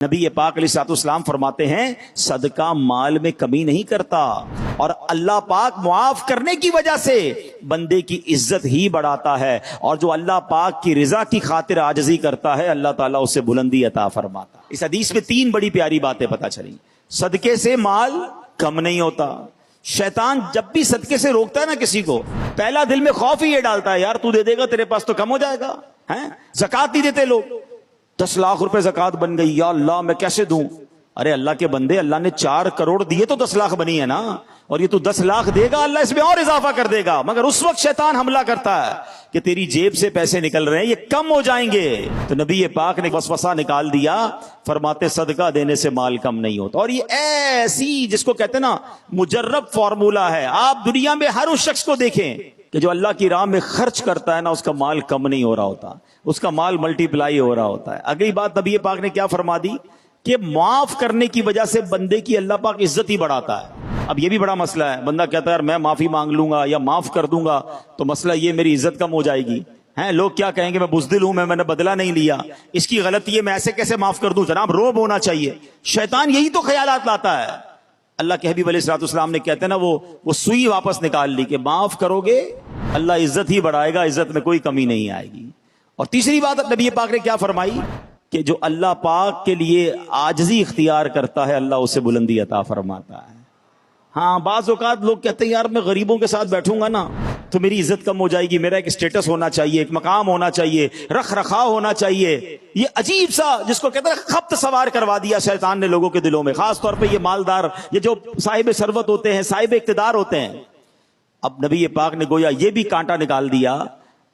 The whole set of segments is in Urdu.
نبی پاک علیہ الصلوۃ والسلام فرماتے ہیں صدقہ مال میں کمی نہیں کرتا، اور اللہ پاک معاف کرنے کی وجہ سے بندے کی عزت ہی بڑھاتا ہے، اور جو اللہ پاک کی رضا کی خاطر عاجزی کرتا ہے اللہ تعالیٰ اسے بلندی عطا فرماتا۔ اس حدیث میں تین بڑی پیاری باتیں پتہ چلی۔ صدقے سے مال کم نہیں ہوتا۔ شیطان جب بھی صدقے سے روکتا ہے نا کسی کو، پہلا دل میں خوف ہی یہ ڈالتا ہے یار تو دے دے گا تیرے پاس تو کم ہو جائے گا۔ زکوٰۃ نہیں دیتے لوگ، 10 لاکھ روپے زکوٰۃ بن گئی، یا اللہ میں کیسے دوں؟ ارے اللہ کے بندے، اللہ نے 4 کروڑ دیے تو 10 لاکھ بنی ہے نا، اور یہ تو 10 لاکھ دے گا اللہ اس میں اور اضافہ کر دے گا، مگر اس وقت شیطان حملہ کرتا ہے کہ تیری جیب سے پیسے نکل رہے ہیں یہ کم ہو جائیں گے۔ تو نبی پاک نے وسوسہ نکال دیا، فرماتے صدقہ دینے سے مال کم نہیں ہوتا۔ اور یہ ایسی جس کو کہتے ہیں نا مجرب فارمولہ ہے، آپ دنیا میں ہر اس شخص کو دیکھیں کہ جو اللہ کی راہ میں خرچ کرتا ہے نا اس کا مال کم نہیں ہو رہا ہوتا، اس کا مال ملٹی پلائی ہو رہا ہوتا ہے۔ اگلی بات نبی پاک نے کیا فرما دی کہ معاف کرنے کی وجہ سے بندے کی اللہ پاک عزت ہی بڑھاتا ہے۔ اب یہ بھی بڑا مسئلہ ہے، بندہ کہتا ہے یار میں معافی مانگ لوں گا یا معاف کر دوں گا تو مسئلہ یہ میری عزت کم ہو جائے گی، لوگ کیا کہیں گے میں بزدل ہوں، میں نے بدلہ نہیں لیا، اس کی غلطی ہے میں ایسے کیسے معاف کر دوں؟ جناب روب ہونا چاہیے۔ شیطان یہی تو خیالات لاتا ہے۔ اللہ کے حبیب علیہ الصلوۃ والسلام نے کہتے ہیں نا وہ سوئی واپس نکال لی کہ معاف کرو گے اللہ عزت ہی بڑھائے گا، عزت میں کوئی کمی نہیں آئے گی۔ اور تیسری بات نبی پاک نے کیا فرمائی کہ جو اللہ پاک کے لیے عاجزی اختیار کرتا ہے اللہ اسے بلندی عطا فرماتا ہے۔ ہاں بعض اوقات لوگ کہتے ہیں یار میں غریبوں کے ساتھ بیٹھوں گا نا تو میری عزت کم ہو جائے گی، میرا ایک اسٹیٹس ہونا چاہیے، ایک مقام ہونا چاہیے، رکھ رکھاؤ ہونا چاہیے۔ یہ عجیب سا جس کو کہتے ہیں خبط سوار کروا دیا شیطان نے لوگوں کے دلوں میں، خاص طور پہ یہ مالدار، یہ جو صاحب ثروت ہوتے ہیں، صاحب اقتدار ہوتے ہیں۔ اب نبی پاک نے گویا یہ بھی کانٹا نکال دیا۔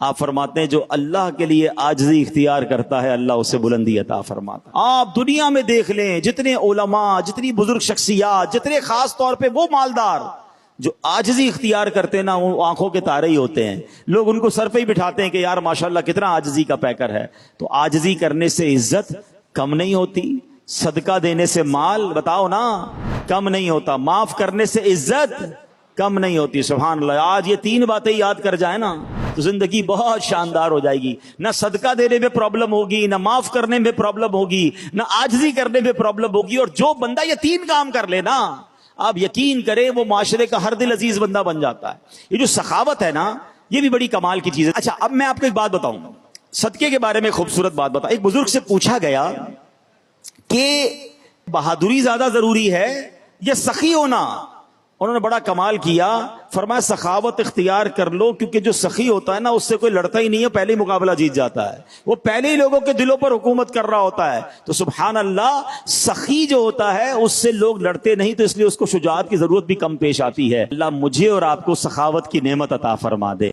آپ فرماتے ہیں جو اللہ کے لیے عاجزی اختیار کرتا ہے اللہ اسے بلندی عطا فرماتا ہے۔ آپ دنیا میں دیکھ لیں جتنے علماء، جتنی بزرگ شخصیات، جتنے خاص طور پہ وہ مالدار جو عاجزی اختیار کرتے ہیں نا وہ آنکھوں کے تارے ہی ہوتے ہیں، لوگ ان کو سر پہ ہی بٹھاتے ہیں کہ یار ماشاءاللہ کتنا عاجزی کا پیکر ہے۔ تو عاجزی کرنے سے عزت کم نہیں ہوتی، صدقہ دینے سے مال بتاؤ نا کم نہیں ہوتا، معاف کرنے سے عزت کم نہیں ہوتی۔ سبحان اللہ، آج یہ 3 باتیں یاد کر جائیں نا تو زندگی بہت شاندار ہو جائے گی۔ نہ صدقہ دینے میں پرابلم ہوگی، نہ معاف کرنے میں پرابلم ہوگی، نہ عاجزی کرنے میں پرابلم ہوگی۔ اور جو بندہ یہ 3 کام کر لے نا آپ یقین کریں وہ معاشرے کا ہر دل عزیز بندہ بن جاتا ہے۔ یہ جو سخاوت ہے نا یہ بھی بڑی کمال کی چیز ہے۔ اچھا اب میں آپ کو ایک بات بتاؤں، صدقے کے بارے میں خوبصورت بات بتاؤں۔ ایک بزرگ سے پوچھا گیا کہ بہادری زیادہ ضروری ہے یا سخی ہونا؟ انہوں نے بڑا کمال کیا، فرمایا سخاوت اختیار کر لو، کیونکہ جو سخی ہوتا ہے نا اس سے کوئی لڑتا ہی نہیں ہے، پہلے ہی مقابلہ جیت جاتا ہے، وہ پہلے ہی لوگوں کے دلوں پر حکومت کر رہا ہوتا ہے۔ تو سبحان اللہ سخی جو ہوتا ہے اس سے لوگ لڑتے نہیں، تو اس لیے اس کو شجاعت کی ضرورت بھی کم پیش آتی ہے۔ اللہ مجھے اور آپ کو سخاوت کی نعمت عطا فرما دے۔